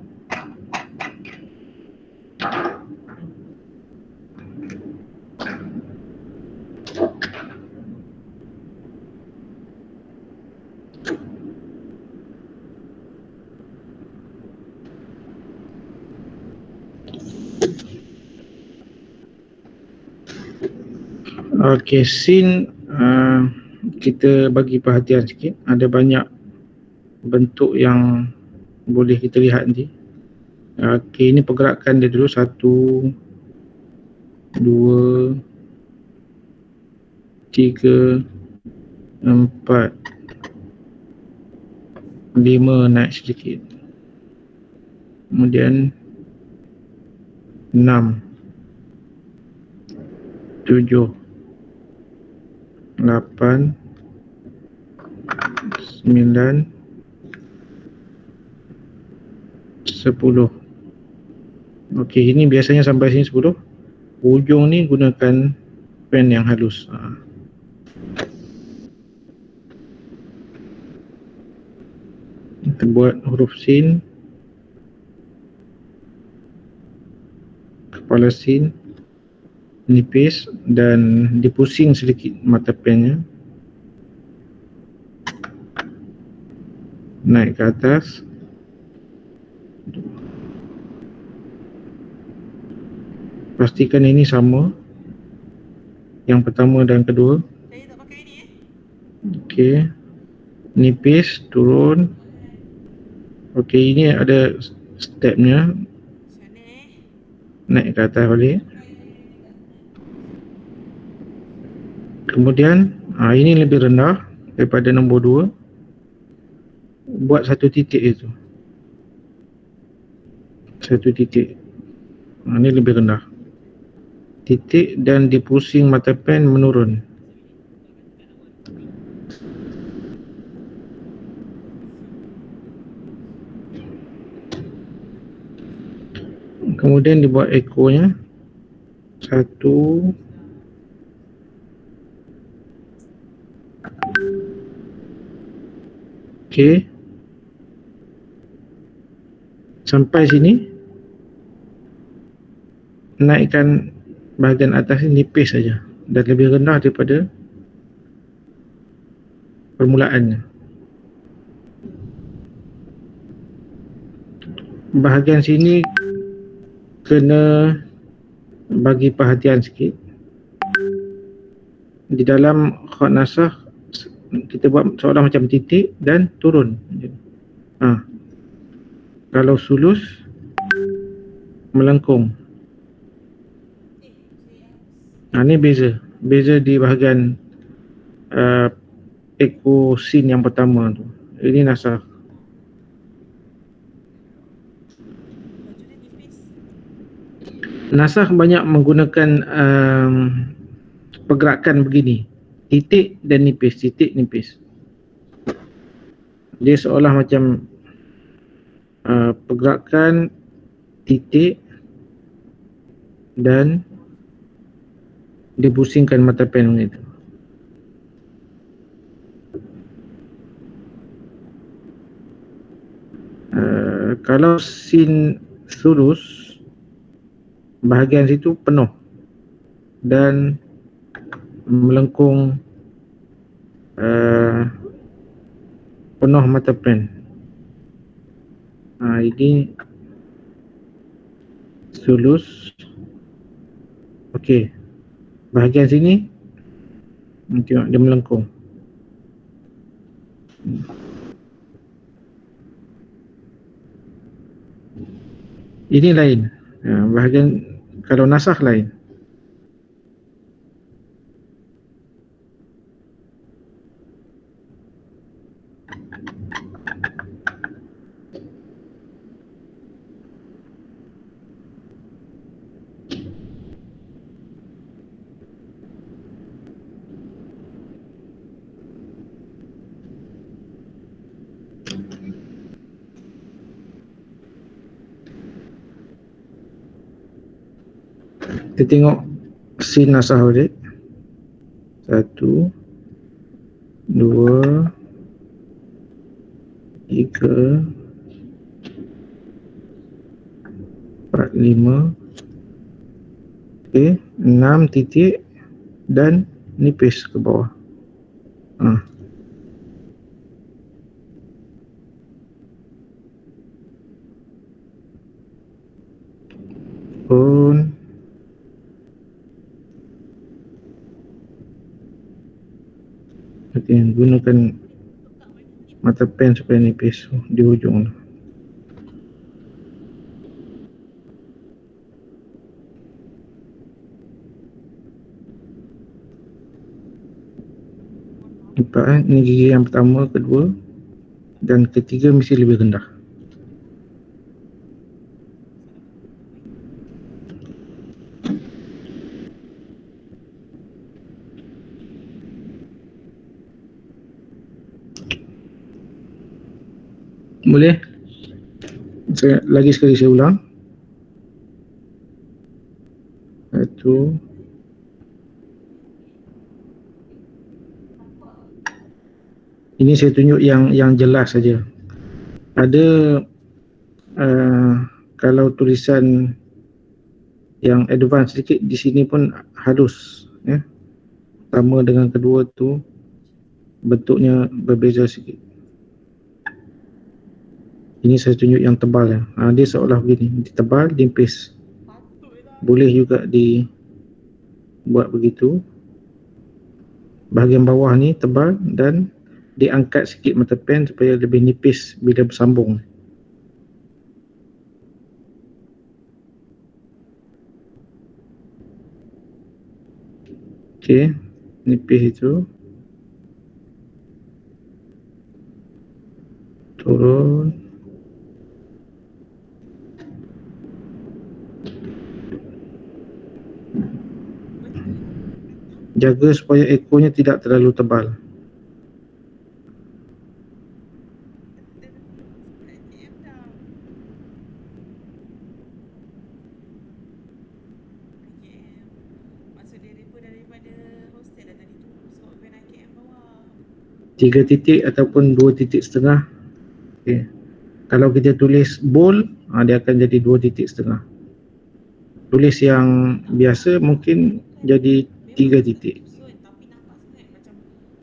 Okey, scene kita bagi perhatian sikit. Ada banyak bentuk yang boleh kita lihat nanti. Okey, ini pergerakan dia dulu. 1, 2, 3, 4, 5 naik sedikit. Kemudian 6, 7, 8, 9, 10. Okey, ini biasanya sampai sini 10. Hujung ni gunakan pen yang halus. Kita buat huruf sin, kepala sin, nipis dan dipusing sedikit mata pennya. Naik ke atas. Pastikan ini sama yang pertama dan kedua. Saya tak pakai ni Okey, nipis turun. Okey, ini ada stepnya. Sana Naik ke atas balik. Kemudian ini lebih rendah daripada nombor 2. Buat satu titik itu. Satu titik. Ini lebih rendah. titik dan di pusing mata pen menurun. Kemudian dibuat ekonya. 1, okey. Sampai sini naikkan bahagian atas ni nipis saja dan lebih rendah daripada permulaannya. Bahagian sini kena bagi perhatian sikit. Di dalam khat nasakh kita buat seolah macam titik dan turun. Kalau sulus melengkung. Ni beza di bahagian eko sin yang pertama tu. Ini nasakh. Baju dia nipis. Nasakh banyak menggunakan pergerakan begini, titik dan nipis, titik nipis. Dia seolah macam pergerakan titik dan dipusingkan mata pen begitu. Kalau sin sulus, bahagian situ penuh dan melengkung penuh mata pen. Ini sulus. Okey. Bahagian sini tengok dia melengkung. Ini lain. Bahagian kalau nasakh lain. Kita tengok sin nasakh balik. 1, 2, 3, 4, 5. Okey, 6 titik dan nipis ke bawah. Pun okey, gunakan mata pen supaya nipis di hujung tu. Nampak ni gigi yang pertama, kedua dan ketiga mesti lebih rendah. Boleh? Lagi sekali saya ulang. 1. Ini saya tunjuk yang jelas saja. Ada kalau tulisan yang advance sedikit di sini pun halus, ya. Sama dengan kedua tu bentuknya berbeza sikit. Ini saya tunjuk yang tebal ya. Dia seolah begini, tebal, nipis. Boleh juga dibuat begitu. Bahagian bawah ni tebal dan diangkat sikit mata pen supaya lebih nipis bila bersambung. Okey, nipis itu. Turun. Jaga supaya ekornya tidak terlalu tebal. Dah masuk kat KM dah. KM. Masuk daripada hostel dah tadi tu. Sebab van KM bawah. 3 titik ataupun 2.5 titik. Okay. Kalau kita tulis bold, dia akan jadi 2.5 titik. Tulis yang biasa mungkin jadi 3 titik. Tapi nampak sangat macam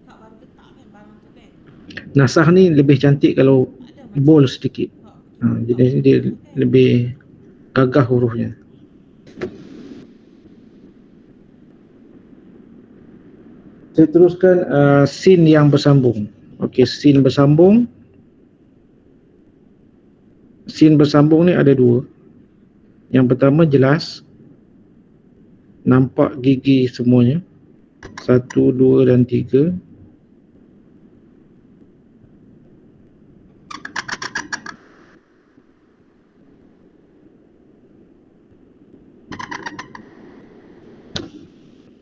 kak baru letak kan barang tu kan. Nasah ni lebih cantik kalau Ada macam bold sedikit. kak Jadi dia lebih gagah hurufnya. Saya teruskan sin yang bersambung. Okey, sin bersambung. Sin bersambung ni ada dua. Yang pertama jelas, nampak gigi semuanya. 1, 2 dan 3.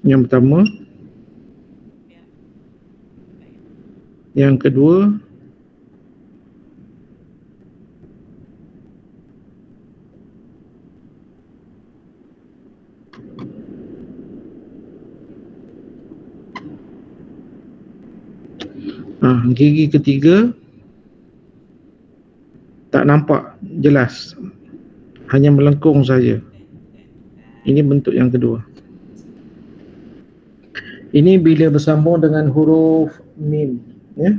Yang pertama. Yang kedua, gigi ketiga tak nampak jelas, hanya melengkung saja. Ini bentuk yang kedua. Ini bila bersambung dengan huruf mim, ya.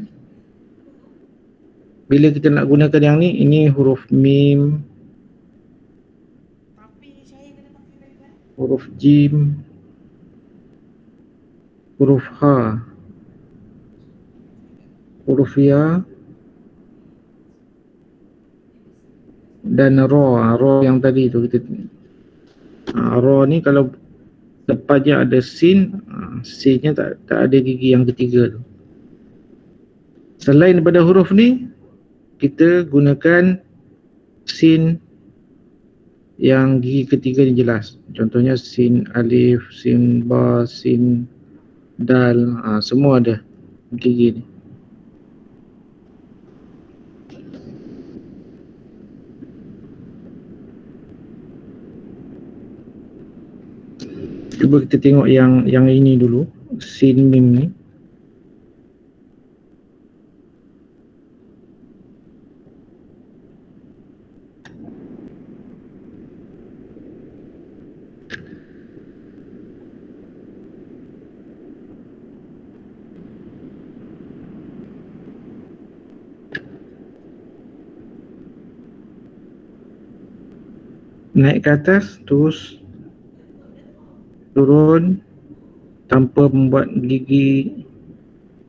Bila kita nak gunakan yang ni, ini huruf mim, huruf jim, huruf ha, huruf ya, dan ra. Ra yang tadi tu kita ra ni kalau depannya ada sin, sinnya tak ada gigi yang ketiga tu. Selain daripada huruf ni, kita gunakan sin yang gigi ketiga ni jelas. Contohnya sin alif, sin ba, sin dal, semua ada gigi ni. Cuba kita tengok yang ini dulu, sin mim ni. Naik ke atas, terus turun tanpa membuat gigi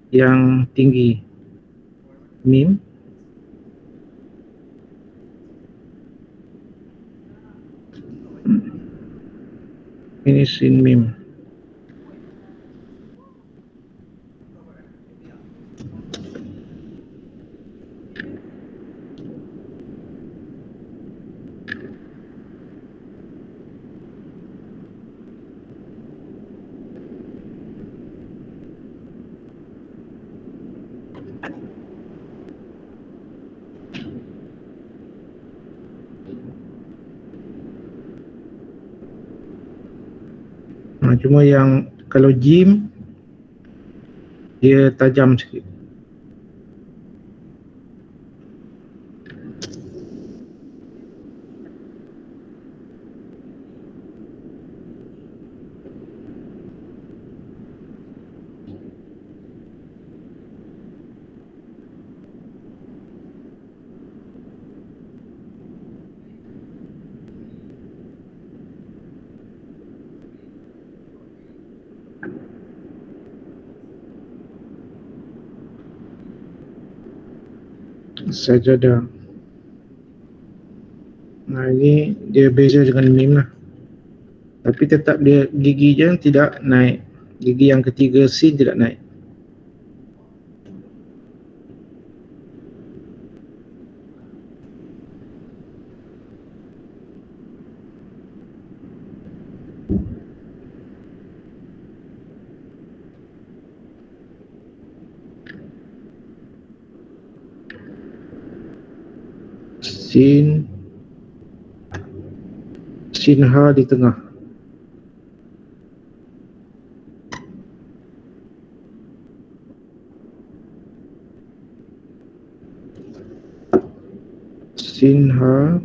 yang tinggi. Mim. Ini sin mim. Cuma yang kalau jim dia tajam sikit. Sajadah. Ini dia beza dengan mim lah. Tapi tetap dia gigi je tidak naik. Gigi yang ketiga sin tidak naik. sin ha di tengah. Sin ha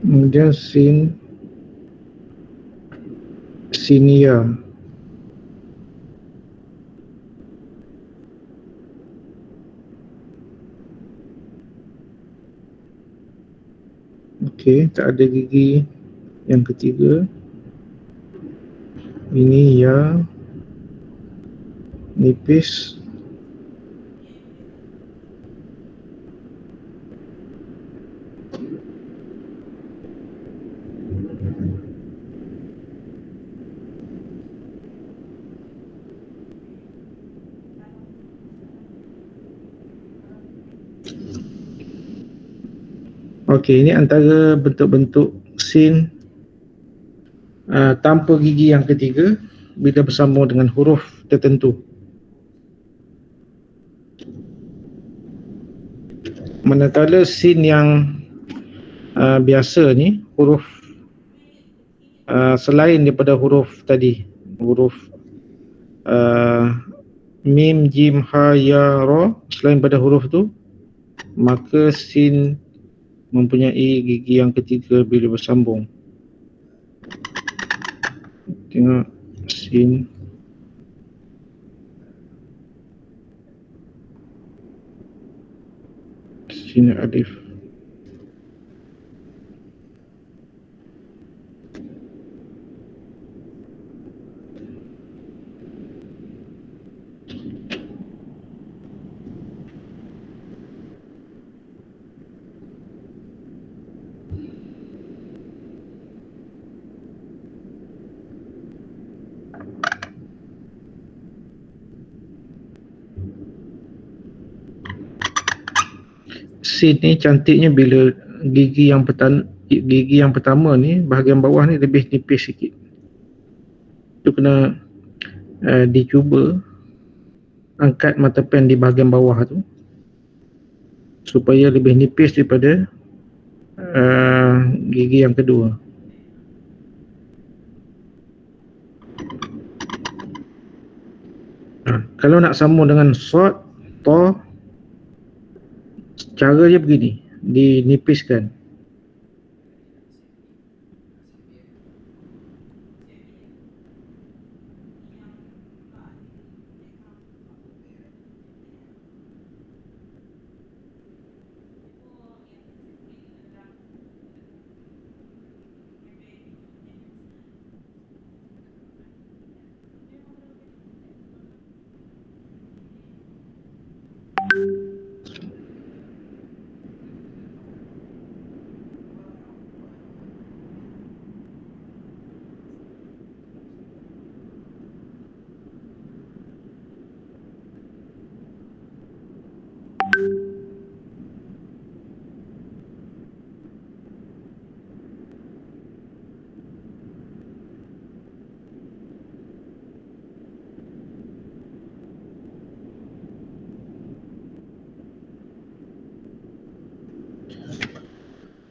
kemudian sinia. Okey, tak ada gigi yang ketiga. Ini ya nipis. Okey, ini antara bentuk-bentuk sin tanpa gigi yang ketiga bila bersambung dengan huruf tertentu. Manakala sin yang biasa ni, huruf selain daripada huruf tadi, huruf mim, jim, ha, ya, ra, selain pada huruf tu, maka sin mempunyai gigi yang ketiga bila bersambung. Tengok sin alif. Sin ni cantiknya bila gigi yang pertama ni, bahagian bawah ni lebih nipis sikit. Tu kena dicuba angkat mata pen di bahagian bawah tu supaya lebih nipis daripada gigi yang kedua. Kalau nak sambung dengan sod, to, cara dia begini, dinipiskan.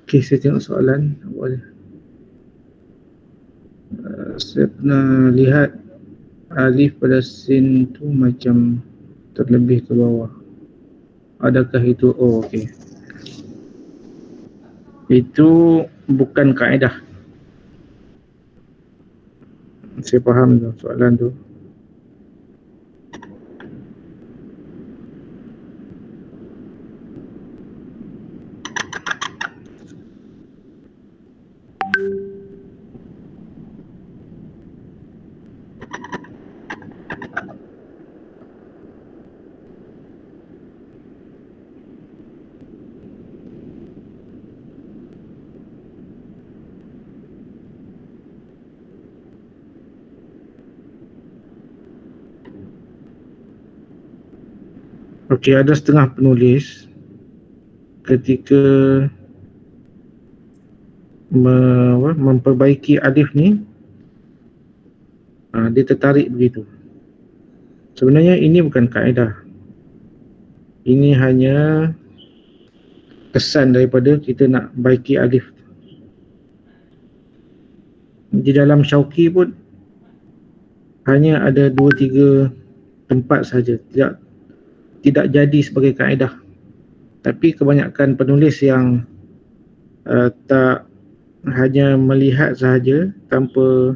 Okey, saya tengok soalan awal. Saya pernah lihat alif pada sin tu macam terlebih ke bawah. Adakah itu? Oh, okey. Itu bukan kaedah. Saya faham tu soalan tu. Okey, ada setengah penulis ketika memperbaiki alif ni, dia tertarik begitu. Sebenarnya ini bukan kaedah. Ini hanya kesan daripada kita nak baiki alif. Di dalam Syauqi pun hanya ada 2-3 tempat saja, tidak jadi sebagai kaedah. Tapi kebanyakan penulis yang tak hanya melihat sahaja tanpa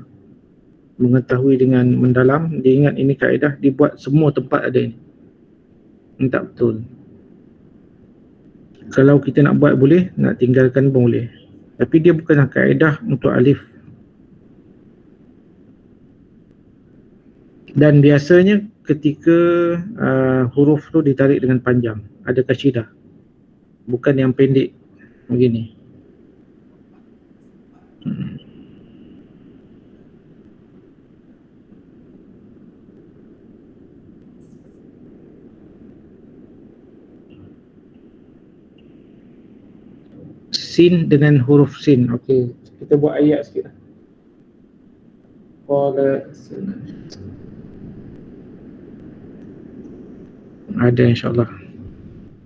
mengetahui dengan mendalam, dia ingat ini kaedah, dibuat semua tempat ada ini. Ini tak betul. Kalau kita nak buat boleh, nak tinggalkan pun boleh. Tapi dia bukanlah kaedah untuk alif. Dan biasanya ketika huruf tu ditarik dengan panjang, ada kasyidah, bukan yang pendek begini. Sin dengan huruf sin. Okey, kita buat ayat sikit. Ada insyaAllah.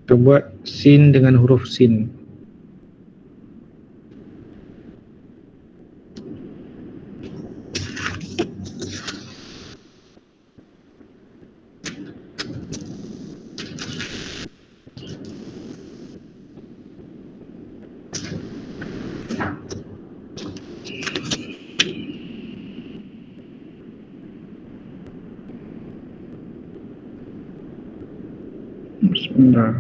Kita buat sin dengan huruf sin. Bismillah.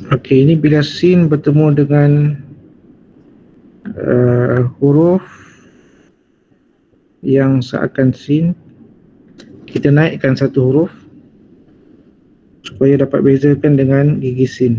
Okey, ini bila sin bertemu dengan huruf yang seakan sin, kita naikkan satu huruf supaya dapat bezakan dengan gigi sin.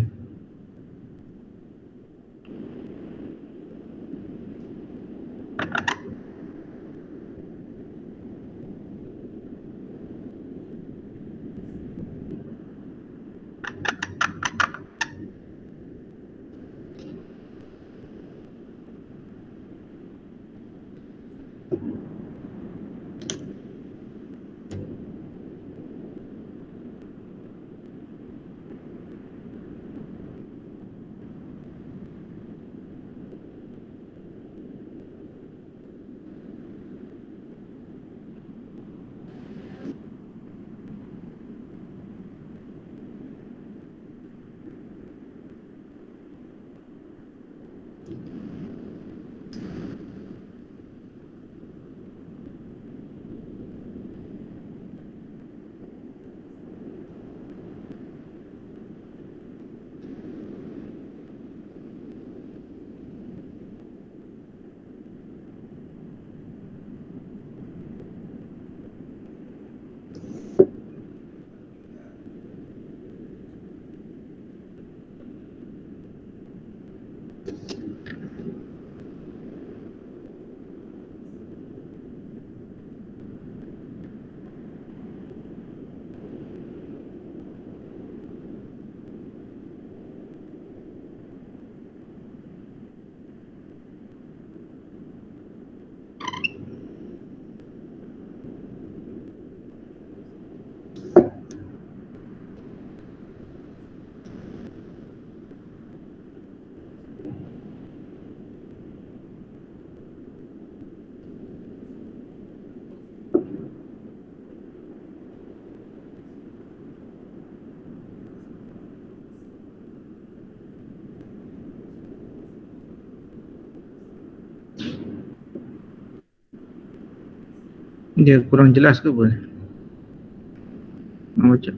Dia kurang jelas ke apa?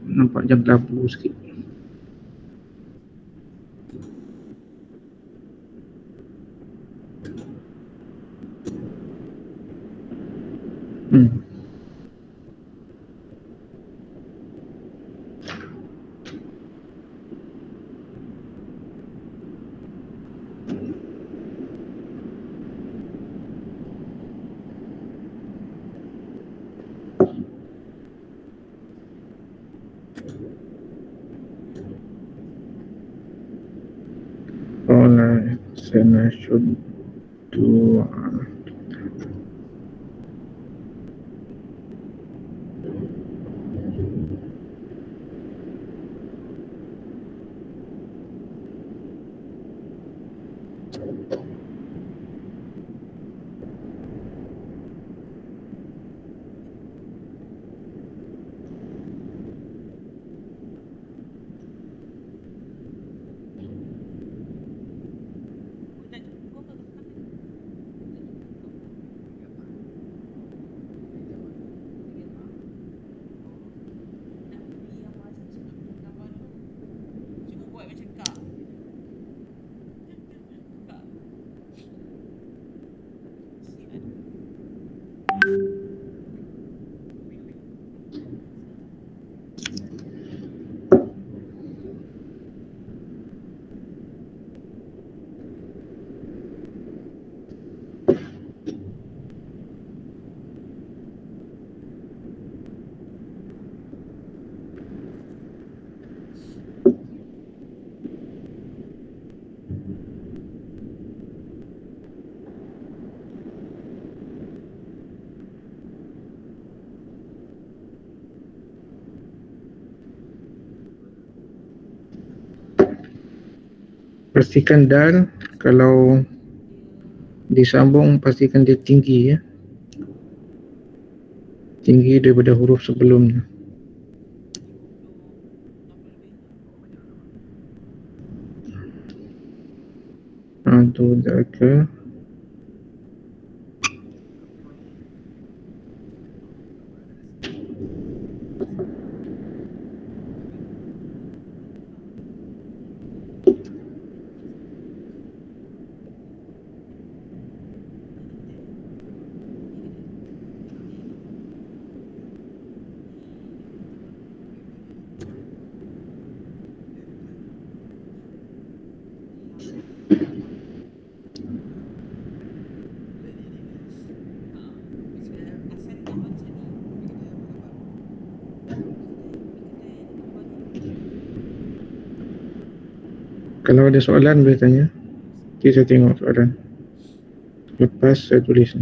Nampak macam kelabu sikit. Hmm. Alright, then I should do Nak jumpa kau ke mana? Nak beli apa saja cakap gambar tu. Cuba buat macam kak. Kak. Sian. pastikan dial kalau disambung pastikan dia tinggi ya. Tinggi daripada huruf sebelumnya. 60 Tu dah ke. asal dia tak baca ni. Kalau ada soalan boleh tanya. Nanti saya tengok soalan. Lepas saya tulis.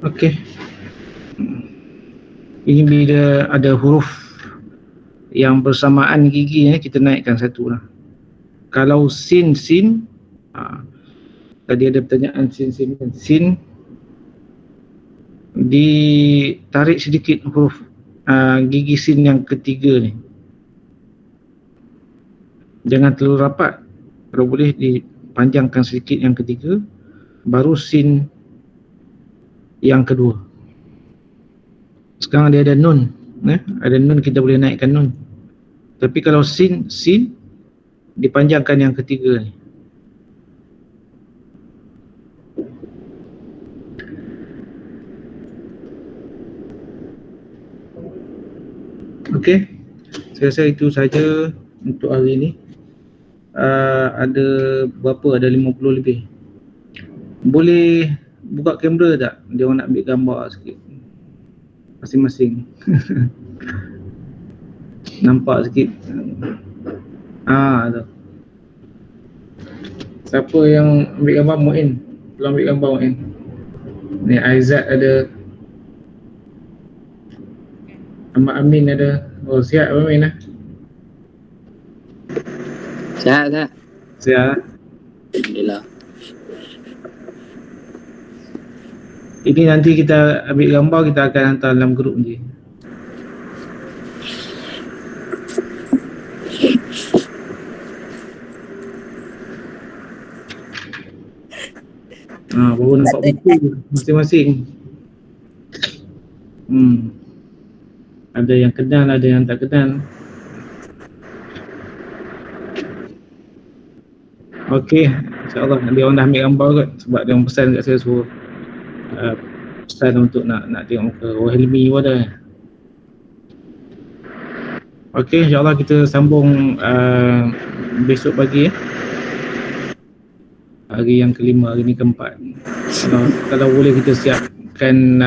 Okey. Ini bila ada huruf yang bersamaan gigi kita naikkan satu lah. Kalau sin, tadi ada pertanyaan sin ditarik sedikit huruf gigi sin yang ketiga ni. Jangan terlalu rapat. Kalau boleh dipanjangkan sedikit yang ketiga, baru sin yang kedua. Sekarang dia ada nun, ada nun, kita boleh naikkan nun. Tapi kalau sin dipanjangkan yang ketiga ni. Okey, saya rasa itu saja untuk hari ini. Ada berapa? Ada 50 lebih. Boleh buka kamera tak? Dia orang nak ambil gambar sikit masing-masing. Nampak sikit. Tu. Siapa yang ambil gambar? Muin. Tolong ambil gambar Muin. Ni Aizat ada. Ahmad Amin ada. Oh, sihat Amin lah. Sihat. Sihat. Alhamdulillah. Ini nanti kita ambil gambar, kita akan hantar dalam grup je. Baru nampak buku masing-masing. Ada yang kenal, ada yang tak kenal. Okey, insyaAllah dia orang dah ambil gambar kot, sebab dia orang pesan kat saya suruh pesan untuk nak tengok muka. Hilmi pun ada. Okey, insyaAllah kita sambung besok pagi hari yang kelima, hari ni keempat. Kalau boleh kita siapkan